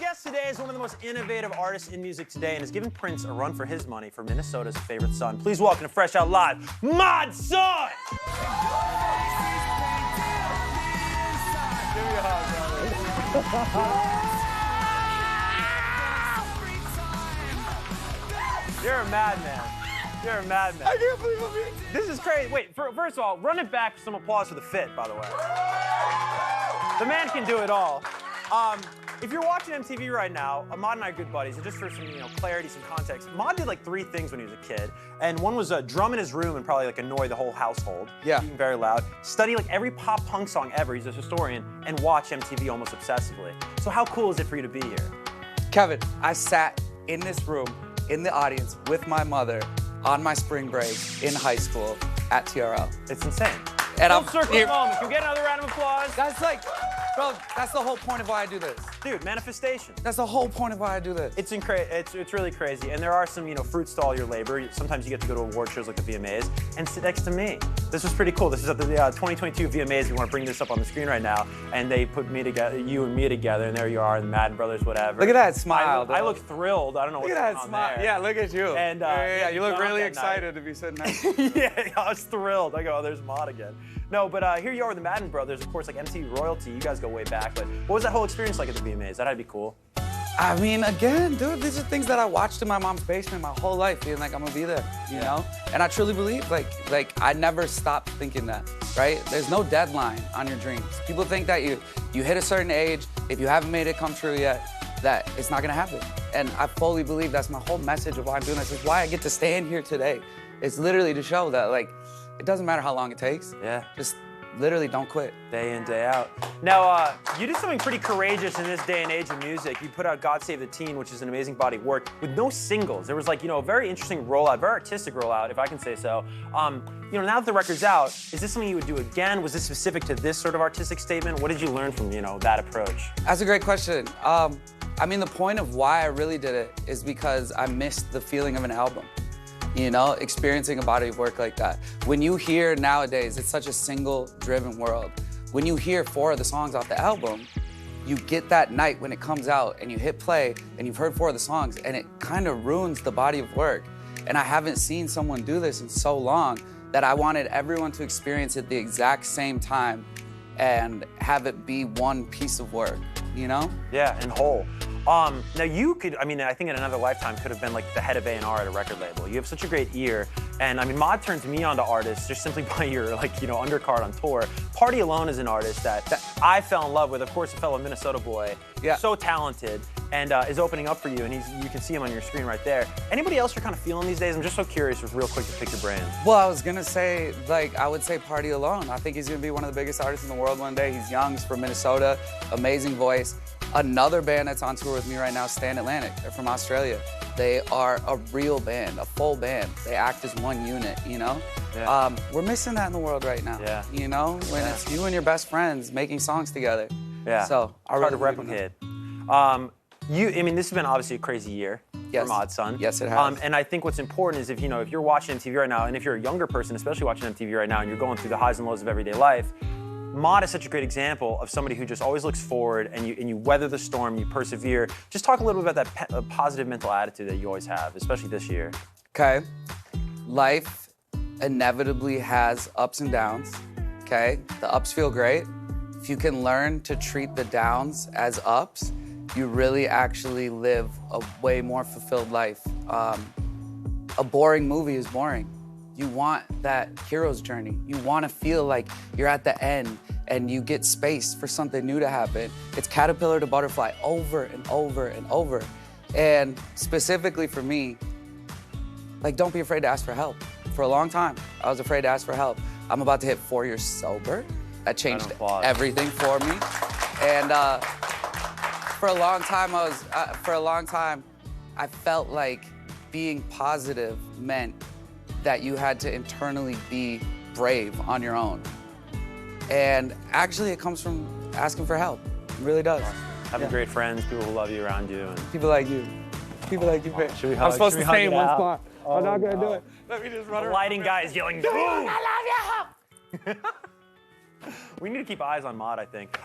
guest today is one of the most innovative artists in music today and has given Prince a run for his money for Minnesota's favorite son. Please welcome to Fresh Out Live, Mod Son! Give me a hug, brother. You're a madman. You're a madman. I can't believe I'm here. This is crazy. Wait, first of all, run it back for some applause for the fit, by the way. The man can do it all. If you're watching MTV right now, Ahmad and I are good buddies, and just for some clarity, some context, Ahmad did like 3 things when he was a kid, and one was drum in his room and probably like annoy the whole household. Yeah. Being very loud. Study like every pop punk song ever, he's a historian, and watch MTV almost obsessively. So how cool is it for you to be here? Kevin, I sat in this room, in the audience, with my mother on my spring break in high school at TRL. It's insane. And Full circle moment. Can we get another round of applause? That's like, bro, that's the whole point of why I do this. Dude, manifestation. That's the whole point of why I do this. It's really crazy, and there are some, fruits to all your labor. Sometimes you get to go to award shows like the VMAs and sit next to me. This was pretty cool. This is at the 2022 VMAs. We want to bring this up on the screen right now, and they put me together, you and me together, and there you are, the Madden Brothers, whatever. Look at that smile. I look thrilled. I don't know what's going on there. Yeah, look at you. And yeah, you look really excited to be sitting next to me. Yeah, I was thrilled. I go, oh, there's Mod again. No, but here you are with the Madden Brothers, of course, like MTV royalty. You guys go way back, but what was that whole experience like at the VMAs? That had to be cool. I mean, again, dude, these are things that I watched in my mom's basement my whole life, feeling like I'm gonna be there, you know? And I truly believe, like I never stopped thinking that, right? There's no deadline on your dreams. People think that you hit a certain age, if you haven't made it come true yet, that it's not gonna happen. And I fully believe that's my whole message of why I'm doing this. It's why I get to stand here today. It's literally to show that, like, it doesn't matter how long it takes. Yeah. Just literally don't quit. Day in, day out. Now, you did something pretty courageous in this day and age of music. You put out God Save the Teen, which is an amazing body of work, with no singles. There was like, a very interesting rollout, very artistic rollout, if I can say so. Now that the record's out, is this something you would do again? Was this specific to this sort of artistic statement? What did you learn from, that approach? That's a great question. I mean, the point of why I really did it is because I missed the feeling of an album. Experiencing a body of work like that. When you hear nowadays, it's such a single-driven world. When you hear 4 of the songs off the album, you get that night when it comes out and you hit play and you've heard 4 of the songs and it kind of ruins the body of work. And I haven't seen someone do this in so long that I wanted everyone to experience it the exact same time and have it be one piece of work, Yeah, and whole. Now you could, I think in another lifetime could have been like the head of A&R at a record label. You have such a great ear. And Mod turns me onto artists just simply by your undercard on tour. Party Alone is an artist that I fell in love with, of course, a fellow Minnesota boy. Yeah. So talented and is opening up for you, and you can see him on your screen right there. Anybody else you're kind of feeling these days? I'm just so curious, just real quick to pick your brain. Well, I was gonna say, I would say Party Alone. I think he's gonna be one of the biggest artists in the world one day. He's young, he's from Minnesota, amazing voice. Another band that's on tour with me right now, Stand Atlantic. They're from Australia. They are a real band, a full band. They act as one unit, Yeah. We're missing that in the world right now. Yeah. When it's you and your best friends making songs together. Yeah. So it's hard to replicate. This has been obviously a crazy year for Mod Son. Yes, it has. And I think what's important is if you're watching MTV right now, and if you're a younger person, especially watching MTV right now, and you're going through the highs and lows of everyday life, Mod is such a great example of somebody who just always looks forward and you weather the storm, you persevere. Just talk a little bit about that positive mental attitude that you always have, especially this year. Okay. Life inevitably has ups and downs, okay? The ups feel great. If you can learn to treat the downs as ups, you really actually live a way more fulfilled life. A boring movie is boring. You want that hero's journey. You want to feel like you're at the end and you get space for something new to happen. It's caterpillar to butterfly over and over and over. And specifically for me, don't be afraid to ask for help. For a long time, I was afraid to ask for help. I'm about to hit 4 years sober. That changed everything for me. And for a long time, I felt like being positive meant that you had to internally be brave on your own. And actually it comes from asking for help. It really does. Having great friends, people who love you around you. And people like you. People like you. Should we hug? I'm supposed to stay in one spot. Oh, I'm not gonna do it. Let me just run around. The lighting guy is yelling, I love you! We need to keep eyes on Mod, I think.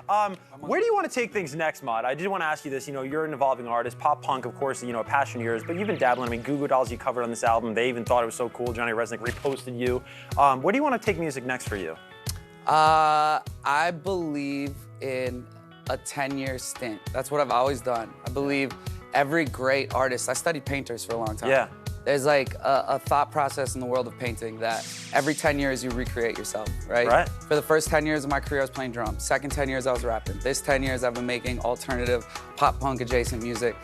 Where do you want to take things next, Mod? I did want to ask you this. You know, you're an evolving artist, pop punk, of course, you know, a passion of yours, but you've been dabbling. I mean, Goo Goo Dolls you covered on this album. They even thought it was so cool. Johnny Resnick reposted you. Where do you want to take music next for you? I believe in a 10-year stint. That's what I've always done. I believe every great artist, I studied painters for a long time. Yeah. There's like a thought process in the world of painting that every 10 years you recreate yourself, right? Right. For the first 10 years of my career, I was playing drums. Second 10 years, I was rapping. This 10 years, I've been making alternative pop punk adjacent music.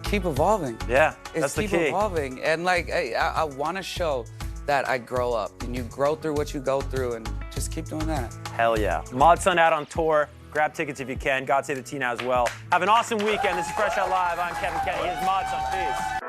Keep evolving. Yeah, that's the key. Keep evolving. And like, I want to show that I grow up and you grow through what you go through and just keep doing that. Hell yeah. Mod Sun out on tour. Grab tickets if you can. God Save the Teen as well. Have an awesome weekend. This is Fresh Out Live. I'm Kevin Kenny. Here's Mod Sun. Peace.